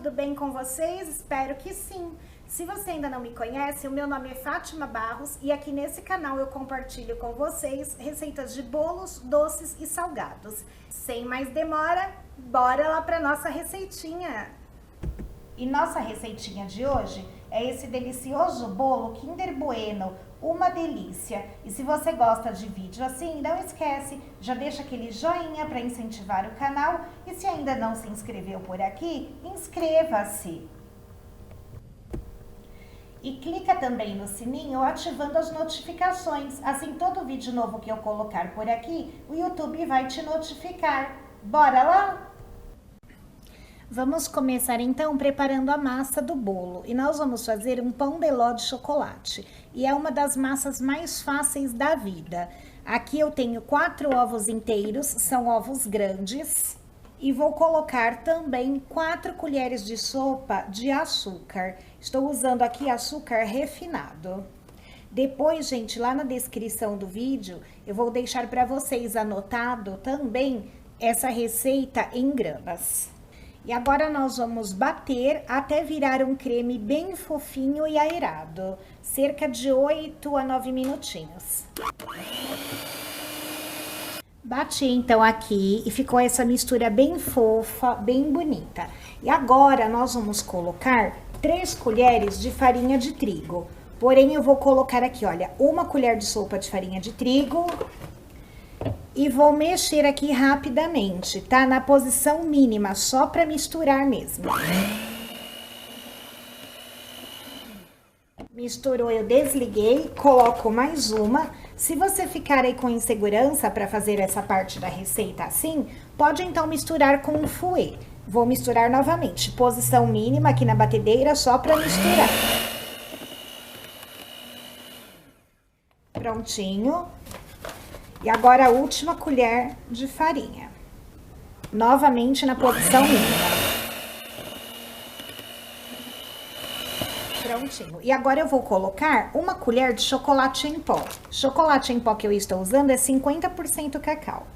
tudo bem com vocês? Espero que sim! Se você ainda não me conhece, o meu nome é Fátima Barros e aqui nesse canal eu compartilho com vocês receitas de bolos, doces e salgados. Sem mais demora, bora lá para nossa receitinha! E nossa receitinha de hoje é esse delicioso bolo Kinder Bueno, uma delícia! E se você gosta de vídeo assim, não esquece, já deixa aquele joinha para incentivar o canal e se ainda não se inscreveu por aqui, inscreva-se! E clica também no sininho ativando as notificações, assim todo vídeo novo que eu colocar por aqui, o YouTube vai te notificar. Bora lá? Vamos começar então preparando a massa do bolo e nós vamos fazer um pão de ló de chocolate e é uma das massas mais fáceis da vida. Aqui eu tenho 4 ovos inteiros, são ovos grandes e vou colocar também 4 colheres de sopa de açúcar. Estou usando aqui açúcar refinado. Depois, gente, lá na descrição do vídeo eu vou deixar para vocês anotado também essa receita em gramas. E agora nós vamos bater até virar um creme bem fofinho e aerado, cerca de 8 a 9 minutinhos. Bati então aqui e ficou essa mistura bem fofa, bem bonita. E agora nós vamos colocar 3 colheres de farinha de trigo. Porém eu vou colocar aqui, olha, 1 colher de sopa de farinha de trigo. E vou mexer aqui rapidamente, tá? Na posição mínima, só para misturar mesmo. Misturou, eu desliguei, coloco mais uma. Se você ficar aí com insegurança para fazer essa parte da receita assim, pode então misturar com um fouet. Vou misturar novamente, posição mínima aqui na batedeira, só para misturar. Prontinho. E agora a última colher de farinha. Novamente na posição mínima. Prontinho. E agora eu vou colocar 1 colher de chocolate em pó. Chocolate em pó que eu estou usando é 50% cacau.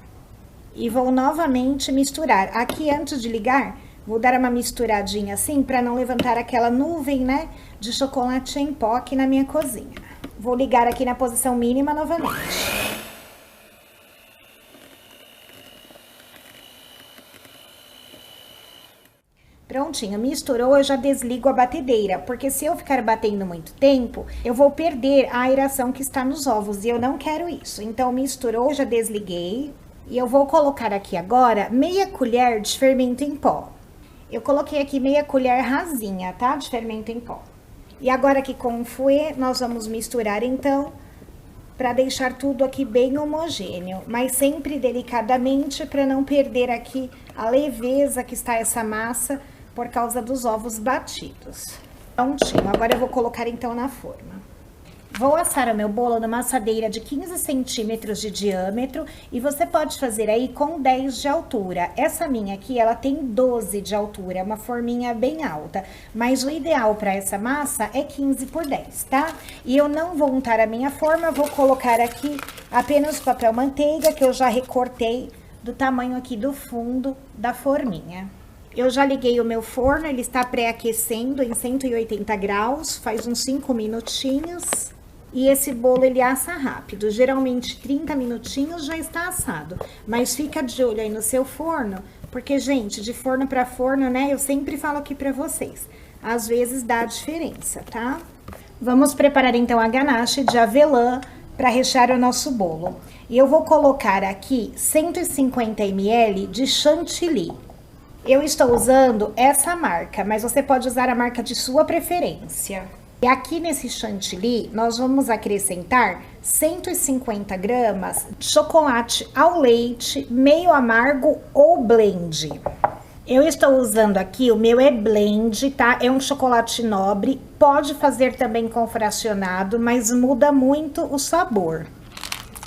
E vou novamente misturar. Aqui antes de ligar, vou dar uma misturadinha assim para não levantar aquela nuvem, né, de chocolate em pó aqui na minha cozinha. Vou ligar aqui na posição mínima novamente. Prontinho, misturou, eu já desligo a batedeira, porque se eu ficar batendo muito tempo, eu vou perder a aeração que está nos ovos e eu não quero isso. Então, misturou, já desliguei e eu vou colocar aqui agora meia colher de fermento em pó. Eu coloquei aqui meia colher rasinha, tá? De fermento em pó. E agora aqui com o fouet, nós vamos misturar então, para deixar tudo aqui bem homogêneo, mas sempre delicadamente para não perder aqui a leveza que está essa massa, por causa dos ovos batidos. Prontinho, agora eu vou colocar então na forma. Vou assar o meu bolo numa assadeira de 15 centímetros de diâmetro e você pode fazer aí com 10 de altura. Essa minha aqui, ela tem 12 de altura, é uma forminha bem alta, mas o ideal para essa massa é 15 por 10, tá? E eu não vou untar a minha forma, vou colocar aqui apenas papel manteiga que eu já recortei do tamanho aqui do fundo da forminha. Eu já liguei o meu forno, ele está pré-aquecendo em 180 graus, faz uns 5 minutinhos. E esse bolo ele assa rápido, geralmente 30 minutinhos já está assado. Mas fica de olho aí no seu forno, porque, gente, de forno para forno, né, eu sempre falo aqui para vocês, às vezes dá diferença, tá? Vamos preparar então a ganache de avelã para rechear o nosso bolo. E eu vou colocar aqui 150 ml de chantilly. Eu estou usando essa marca, mas você pode usar a marca de sua preferência. E aqui nesse chantilly, nós vamos acrescentar 150 gramas de chocolate ao leite, meio amargo ou blend. Eu estou usando aqui, o meu é blend, tá? É um chocolate nobre, pode fazer também com fracionado, mas muda muito o sabor.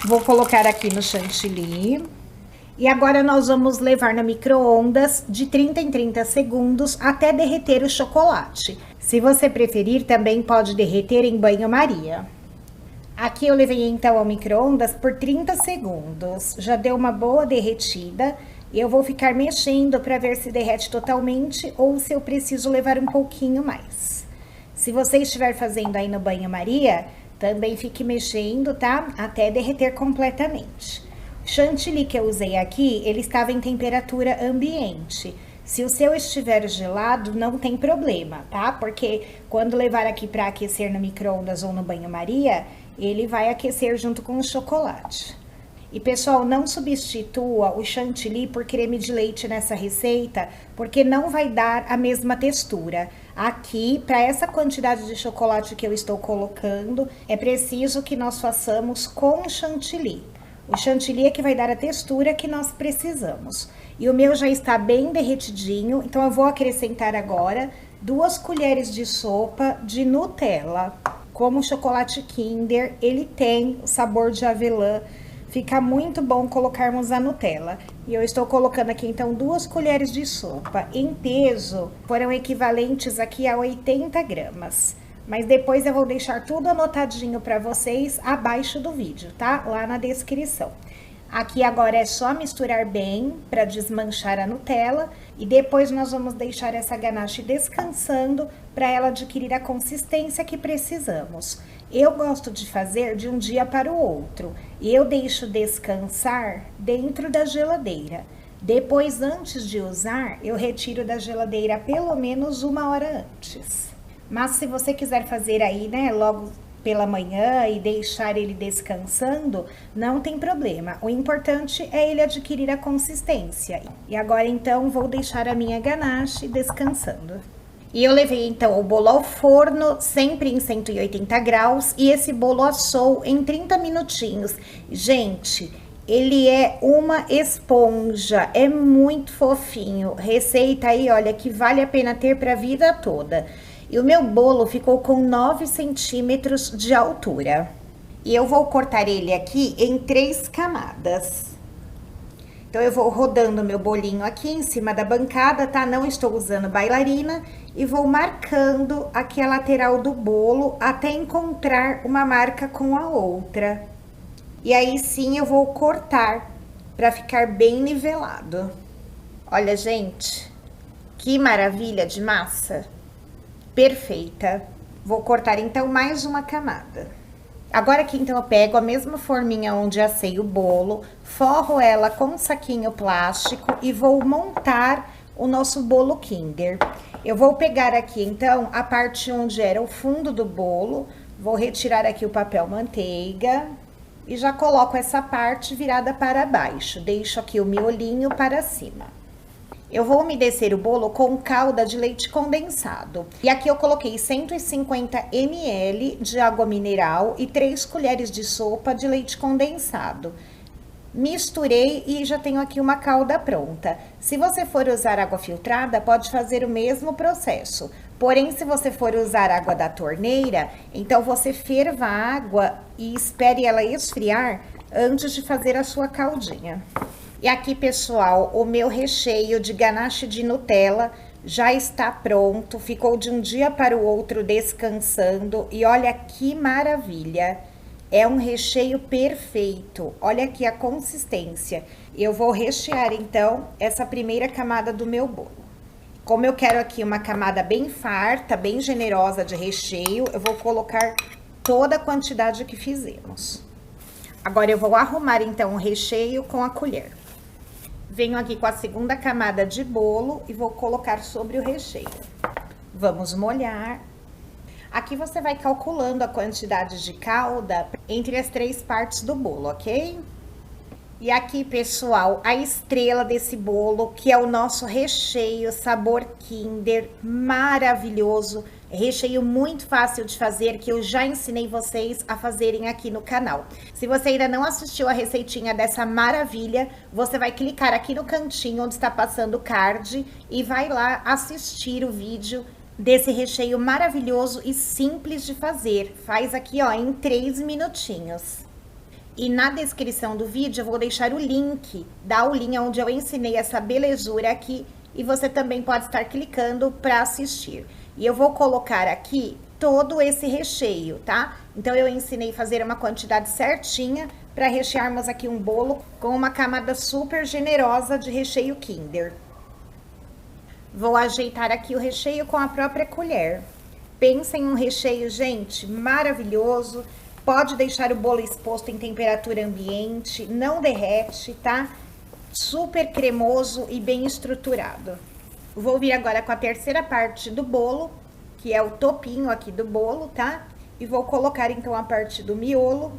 Vou colocar aqui no chantilly. E agora nós vamos levar no micro-ondas de 30 em 30 segundos até derreter o chocolate. Se você preferir, também pode derreter em banho-maria. Aqui eu levei então ao micro-ondas por 30 segundos. Já deu uma boa derretida. Eu vou ficar mexendo para ver se derrete totalmente ou se eu preciso levar um pouquinho mais. Se você estiver fazendo aí no banho-maria, também fique mexendo, tá? Até derreter completamente. O chantilly que eu usei aqui, ele estava em temperatura ambiente. Se o seu estiver gelado, não tem problema, tá? Porque quando levar aqui para aquecer no micro-ondas ou no banho-maria, ele vai aquecer junto com o chocolate. E pessoal, não substitua o chantilly por creme de leite nessa receita, porque não vai dar a mesma textura. Aqui, para essa quantidade de chocolate que eu estou colocando, é preciso que nós façamos com chantilly. O chantilly é que vai dar a textura que nós precisamos. E o meu já está bem derretidinho, então eu vou acrescentar agora 2 colheres de sopa de Nutella. Como o chocolate Kinder, ele tem o sabor de avelã. Fica muito bom colocarmos a Nutella. E eu estou colocando aqui, então, 2 colheres de sopa. Em peso, foram equivalentes aqui a 80 gramas. Mas depois eu vou deixar tudo anotadinho para vocês abaixo do vídeo, tá? Lá na descrição. Aqui agora é só misturar bem para desmanchar a Nutella. E depois nós vamos deixar essa ganache descansando para ela adquirir a consistência que precisamos. Eu gosto de fazer de um dia para o outro. E eu deixo descansar dentro da geladeira. Depois, antes de usar, eu retiro da geladeira pelo menos 1 hora antes. Mas se você quiser fazer aí, né, logo pela manhã e deixar ele descansando, não tem problema. O importante é ele adquirir a consistência. E agora, então, vou deixar a minha ganache descansando. E eu levei, então, o bolo ao forno, sempre em 180 graus, e esse bolo assou em 30 minutinhos. Gente, ele é uma esponja, é muito fofinho. Receita aí, olha, que vale a pena ter para a vida toda. E o meu bolo ficou com 9 centímetros de altura. E eu vou cortar ele aqui em 3 camadas. Então, eu vou rodando meu bolinho aqui em cima da bancada, tá? Não estou usando bailarina. E vou marcando aqui a lateral do bolo até encontrar uma marca com a outra. E aí sim eu vou cortar para ficar bem nivelado. Olha, gente, que maravilha de massa. Perfeita. Vou cortar então mais uma camada. Agora aqui então eu pego a mesma forminha onde assei o bolo, forro ela com um saquinho plástico e vou montar o nosso bolo Kinder. Eu vou pegar aqui então a parte onde era o fundo do bolo, vou retirar aqui o papel manteiga e já coloco essa parte virada para baixo, deixo aqui o miolinho para cima. Eu vou umedecer o bolo com calda de leite condensado. E aqui eu coloquei 150 ml de água mineral e 3 colheres de sopa de leite condensado. Misturei e já tenho aqui uma calda pronta. Se você for usar água filtrada, pode fazer o mesmo processo. Porém, se você for usar água da torneira, então você ferva a água e espere ela esfriar antes de fazer a sua caldinha. E aqui, pessoal, o meu recheio de ganache de Nutella já está pronto. Ficou de um dia para o outro descansando. E olha que maravilha! É um recheio perfeito. Olha aqui a consistência. Eu vou rechear, então, essa primeira camada do meu bolo. Como eu quero aqui uma camada bem farta, bem generosa de recheio, eu vou colocar toda a quantidade que fizemos. Agora, eu vou arrumar, então, o recheio com a colher. Venho aqui com a segunda camada de bolo e vou colocar sobre o recheio. Vamos molhar. Aqui você vai calculando a quantidade de calda entre as 3 partes do bolo, ok? E aqui, pessoal, a estrela desse bolo, que é o nosso recheio sabor Kinder, maravilhoso. Recheio muito fácil de fazer, que eu já ensinei vocês a fazerem aqui no canal. Se você ainda não assistiu a receitinha dessa maravilha, você vai clicar aqui no cantinho onde está passando o card e vai lá assistir o vídeo desse recheio maravilhoso e simples de fazer. Faz aqui, ó, em 3 minutinhos. E na descrição do vídeo eu vou deixar o link da aulinha onde eu ensinei essa belezura aqui e você também pode estar clicando para assistir. E eu vou colocar aqui todo esse recheio, tá? Então eu ensinei a fazer uma quantidade certinha para rechearmos aqui um bolo com uma camada super generosa de recheio Kinder. Vou ajeitar aqui o recheio com a própria colher. Pensa em um recheio, gente, maravilhoso. Pode deixar o bolo exposto em temperatura ambiente, não derrete, tá? Super cremoso e bem estruturado. Vou vir agora com a terceira parte do bolo, que é o topinho aqui do bolo, tá? E vou colocar então a parte do miolo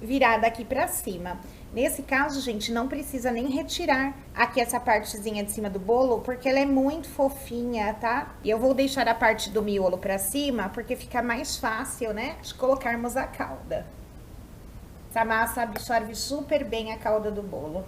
virada aqui pra cima. Nesse caso, gente, não precisa nem retirar aqui essa partezinha de cima do bolo, porque ela é muito fofinha, tá? E eu vou deixar a parte do miolo pra cima, porque fica mais fácil, né, de colocarmos a calda. Essa massa absorve super bem a calda do bolo.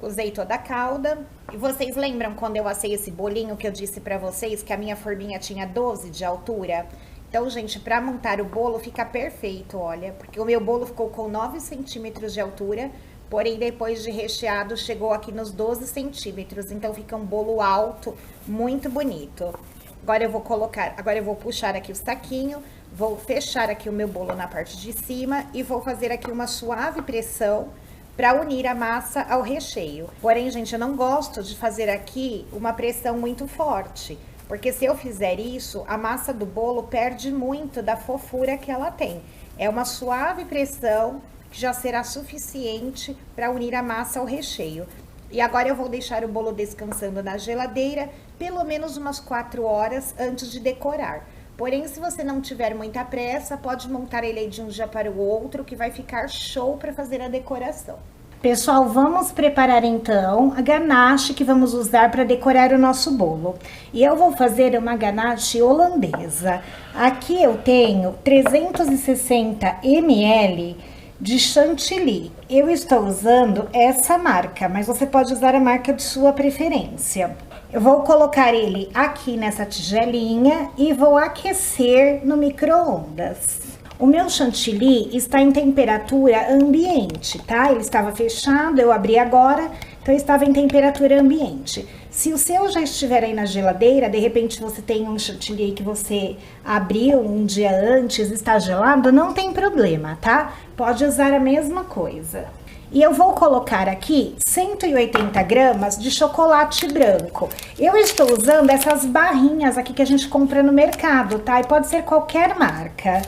Usei toda a calda. E vocês lembram quando eu assei esse bolinho que eu disse pra vocês que a minha forminha tinha 12 de altura? Então, gente, pra montar o bolo fica perfeito, olha, porque o meu bolo ficou com 9 centímetros de altura, porém depois de recheado chegou aqui nos 12 centímetros, então fica um bolo alto, muito bonito. Agora eu vou puxar aqui o saquinho, vou fechar aqui o meu bolo na parte de cima e vou fazer aqui uma suave pressão para unir a massa ao recheio. Porém, gente, eu não gosto de fazer aqui uma pressão muito forte, porque se eu fizer isso, a massa do bolo perde muito da fofura que ela tem. É uma suave pressão que já será suficiente para unir a massa ao recheio. E agora eu vou deixar o bolo descansando na geladeira pelo menos umas 4 horas antes de decorar. Porém, se você não tiver muita pressa, pode montar ele de um dia para o outro, que vai ficar show para fazer a decoração. Pessoal, vamos preparar então a ganache que vamos usar para decorar o nosso bolo. E eu vou fazer uma ganache holandesa. Aqui eu tenho 360 ml de chantilly. Eu estou usando essa marca, mas você pode usar a marca de sua preferência. Eu vou colocar ele aqui nessa tigelinha e vou aquecer no micro-ondas. O meu chantilly está em temperatura ambiente, tá? Ele estava fechado, eu abri agora, então estava em temperatura ambiente. Se o seu já estiver aí na geladeira, de repente você tem um chantilly que você abriu um dia antes, está gelado, não tem problema, tá? Pode usar a mesma coisa. E eu vou colocar aqui 180 gramas de chocolate branco. Eu estou usando essas barrinhas aqui que a gente compra no mercado, tá? E pode ser qualquer marca.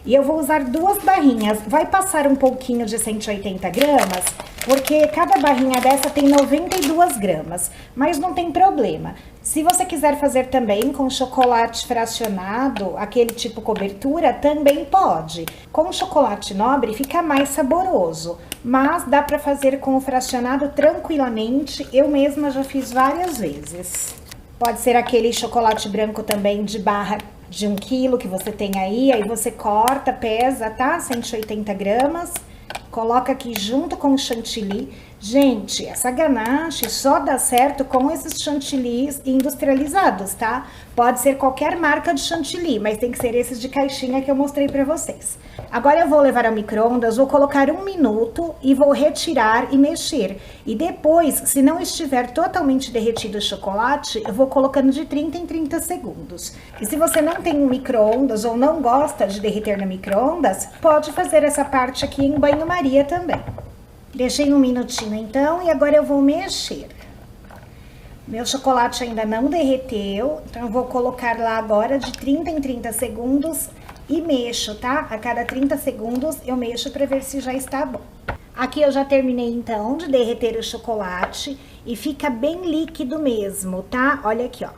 E eu vou usar 2 barrinhas. Vai passar um pouquinho de 180 gramas, porque cada barrinha dessa tem 92 gramas. Mas não tem problema. Se você quiser fazer também com chocolate fracionado, aquele tipo cobertura, também pode. Com chocolate nobre fica mais saboroso, mas dá para fazer com o fracionado tranquilamente. Eu mesma já fiz várias vezes. Pode ser aquele chocolate branco também de barra de 1 quilo que você tem aí você corta, pesa, tá? 180 gramas. Coloca aqui junto com o chantilly. Gente, essa ganache só dá certo com esses chantillies industrializados, tá? Pode ser qualquer marca de chantilly, mas tem que ser esses de caixinha que eu mostrei pra vocês. Agora eu vou levar ao micro-ondas, vou colocar 1 minuto e vou retirar e mexer. E depois, se não estiver totalmente derretido o chocolate, eu vou colocando de 30 em 30 segundos. E se você não tem um micro-ondas ou não gosta de derreter no micro-ondas, pode fazer essa parte aqui em banho-maria também. Deixei 1 minutinho então e agora eu vou mexer. Meu chocolate ainda não derreteu, então eu vou colocar lá agora de 30 em 30 segundos e mexo, tá? A cada 30 segundos eu mexo para ver se já está bom. Aqui eu já terminei então de derreter o chocolate e fica bem líquido mesmo, tá? Olha aqui, ó.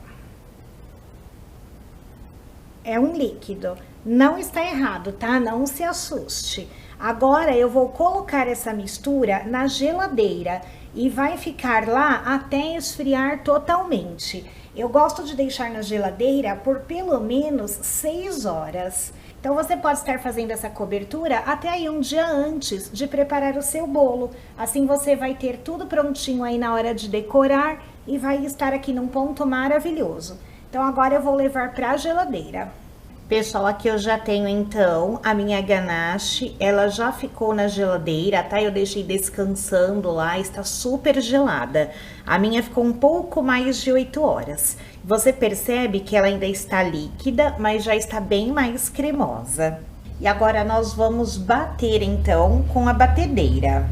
É um líquido. Não está errado, tá? Não se assuste. Agora eu vou colocar essa mistura na geladeira e vai ficar lá até esfriar totalmente. Eu gosto de deixar na geladeira por pelo menos 6 horas. Então você pode estar fazendo essa cobertura até aí um dia antes de preparar o seu bolo. Assim você vai ter tudo prontinho aí na hora de decorar e vai estar aqui num ponto maravilhoso. Então agora eu vou levar para a geladeira. Pessoal, aqui eu já tenho então a minha ganache, ela já ficou na geladeira, tá? Eu deixei descansando lá, está super gelada. A minha ficou um pouco mais de 8 horas. Você percebe que ela ainda está líquida, mas já está bem mais cremosa. E agora nós vamos bater então com a batedeira.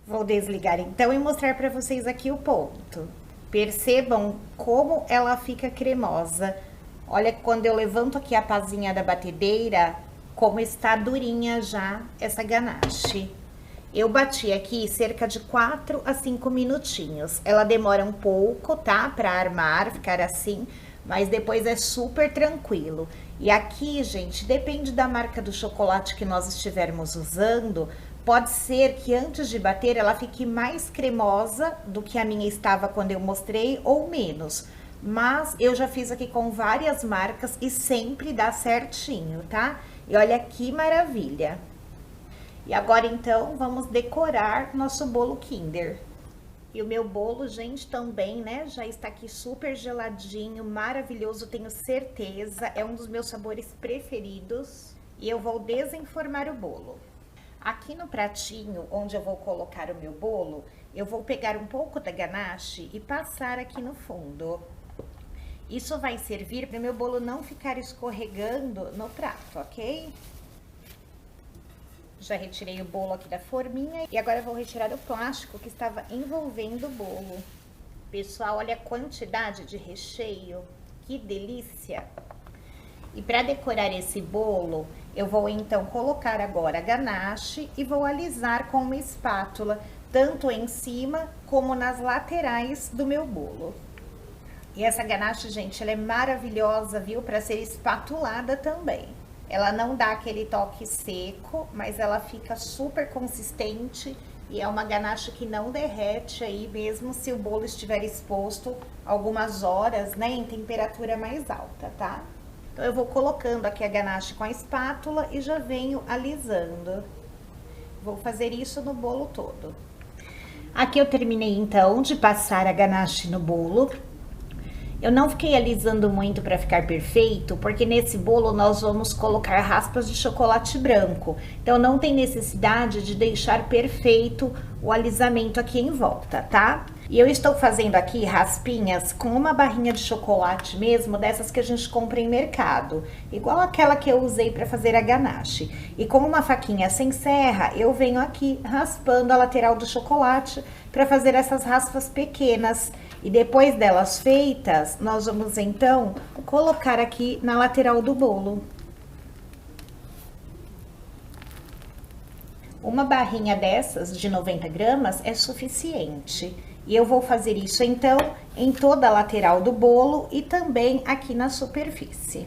Vou desligar então e mostrar para vocês aqui o ponto. Percebam como ela fica cremosa. Olha, quando eu levanto aqui a pazinha da batedeira, como está durinha já essa ganache. Eu bati aqui cerca de 4 a 5 minutinhos. Ela demora um pouco, tá? Para armar, ficar assim, mas depois é super tranquilo. E aqui, gente, depende da marca do chocolate que nós estivermos usando. Pode ser que antes de bater ela fique mais cremosa do que a minha estava quando eu mostrei ou menos. Mas eu já fiz aqui com várias marcas e sempre dá certinho, tá? E olha que maravilha. E agora então vamos decorar nosso bolo Kinder. E o meu bolo, gente, também, né, já está aqui super geladinho, maravilhoso, tenho certeza. É um dos meus sabores preferidos. E eu vou desenformar o bolo. Aqui no pratinho onde eu vou colocar o meu bolo, eu vou pegar um pouco da ganache e passar aqui no fundo. Isso vai servir para o meu bolo não ficar escorregando no prato, ok? Já retirei o bolo aqui da forminha e agora eu vou retirar o plástico que estava envolvendo o bolo. Pessoal, olha a quantidade de recheio, que delícia! E para decorar esse bolo, eu vou então colocar agora a ganache e vou alisar com uma espátula, tanto em cima como nas laterais do meu bolo. E essa ganache, gente, ela é maravilhosa, viu? Para ser espatulada também. Ela não dá aquele toque seco, mas ela fica super consistente e é uma ganache que não derrete aí, mesmo se o bolo estiver exposto algumas horas, né, em temperatura mais alta, tá? Então, eu vou colocando aqui a ganache com a espátula e já venho alisando. Vou fazer isso no bolo todo. Aqui eu terminei, então, de passar a ganache no bolo. Eu não fiquei alisando muito para ficar perfeito, porque nesse bolo nós vamos colocar raspas de chocolate branco. Então, não tem necessidade de deixar perfeito o alisamento aqui em volta, tá? E eu estou fazendo aqui raspinhas com uma barrinha de chocolate mesmo, dessas que a gente compra em mercado. Igual aquela que eu usei para fazer a ganache. E com uma faquinha sem serra, eu venho aqui raspando a lateral do chocolate para fazer essas raspas pequenas. E depois delas feitas, nós vamos então colocar aqui na lateral do bolo. Uma barrinha dessas de 90 gramas é suficiente. E eu vou fazer isso então em toda a lateral do bolo e também aqui na superfície.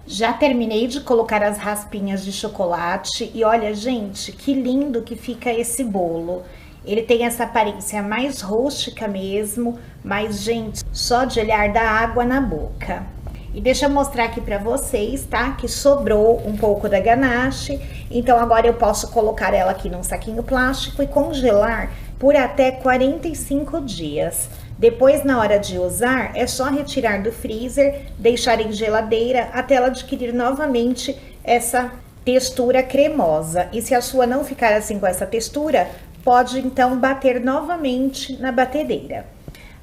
Já terminei de colocar as raspinhas de chocolate e olha, gente, que lindo que fica esse bolo. Ele tem essa aparência mais rústica mesmo, mas, gente, só de olhar dá água na boca. E deixa eu mostrar aqui pra vocês, tá? Que sobrou um pouco da ganache. Então, agora eu posso colocar ela aqui num saquinho plástico e congelar por até 45 dias. Depois, na hora de usar, é só retirar do freezer, deixar em geladeira até ela adquirir novamente essa textura cremosa. E se a sua não ficar assim com essa textura, pode então bater novamente na batedeira.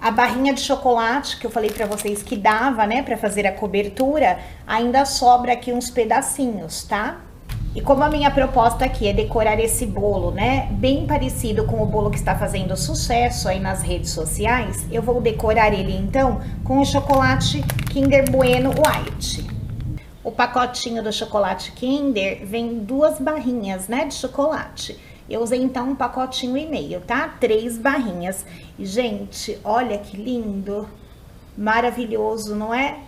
A barrinha de chocolate que eu falei pra vocês que dava, né, pra fazer a cobertura, ainda sobra aqui uns pedacinhos, tá? E como a minha proposta aqui é decorar esse bolo, né, bem parecido com o bolo que está fazendo sucesso aí nas redes sociais, eu vou decorar ele então com o chocolate Kinder Bueno White. O pacotinho do chocolate Kinder vem 2 barrinhas, né, de chocolate. Eu usei então um pacotinho e meio, tá? 3 barrinhas. E, gente, olha que lindo. Maravilhoso, não é?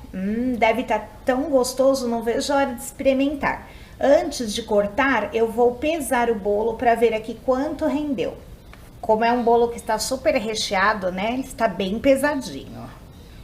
Deve estar tão gostoso, não vejo a hora de experimentar. Antes de cortar, eu vou pesar o bolo para ver aqui quanto rendeu. Como é um bolo que está super recheado, né? Está bem pesadinho.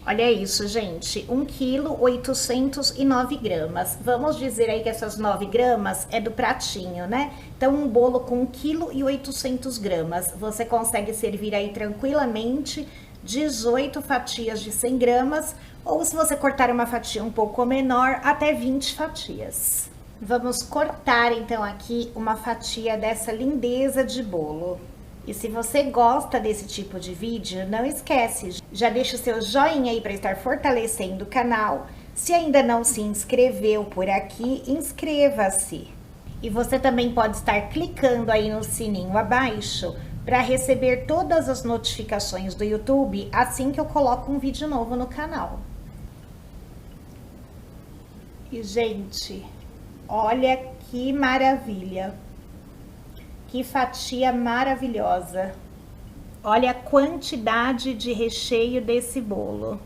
Olha isso, gente, 1,809 kg. Vamos dizer aí que essas 9 gramas é do pratinho, né? Então, um bolo com 1,8 kg, você consegue servir aí tranquilamente 18 fatias de 100 gramas, ou se você cortar uma fatia um pouco menor, até 20 fatias. Vamos cortar, então, aqui uma fatia dessa lindeza de bolo. E se você gosta desse tipo de vídeo, não esquece Já deixa o seu joinha aí para estar fortalecendo o canal. Se ainda não se inscreveu por aqui, inscreva-se. E você também pode estar clicando aí no sininho abaixo para receber todas as notificações do YouTube assim que eu coloco um vídeo novo no canal. E, gente, olha que maravilha! Que fatia maravilhosa! Olha a quantidade de recheio desse bolo.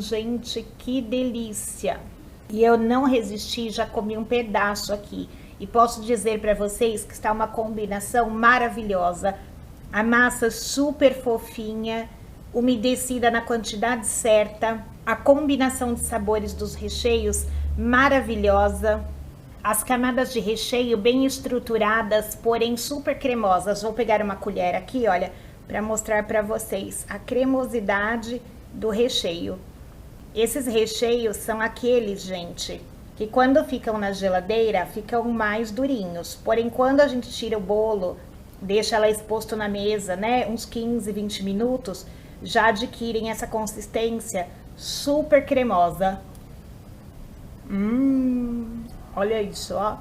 Gente, que delícia! E eu não resisti, já comi um pedaço aqui. E posso dizer para vocês que está uma combinação maravilhosa. A massa super fofinha, umedecida na quantidade certa, a combinação de sabores dos recheios maravilhosa, as camadas de recheio bem estruturadas, porém super cremosas. Vou pegar uma colher aqui, olha, para mostrar para vocês a cremosidade do recheio. Esses recheios são aqueles, gente, que quando ficam na geladeira ficam mais durinhos, porém quando a gente tira o bolo, deixa ela exposto na mesa, né, uns 15, 20 minutos, já adquirem essa consistência super cremosa. Olha isso, ó.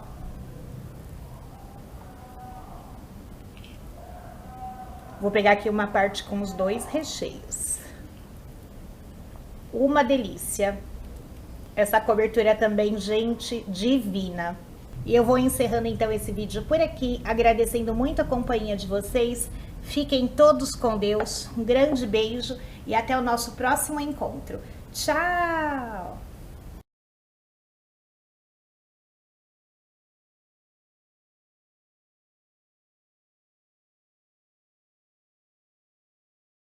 Vou pegar aqui uma parte com os dois recheios. Uma delícia. Essa cobertura também, gente, divina. E eu vou encerrando então esse vídeo por aqui, agradecendo muito a companhia de vocês. Fiquem todos com Deus, um grande beijo e até o nosso próximo encontro. Tchau!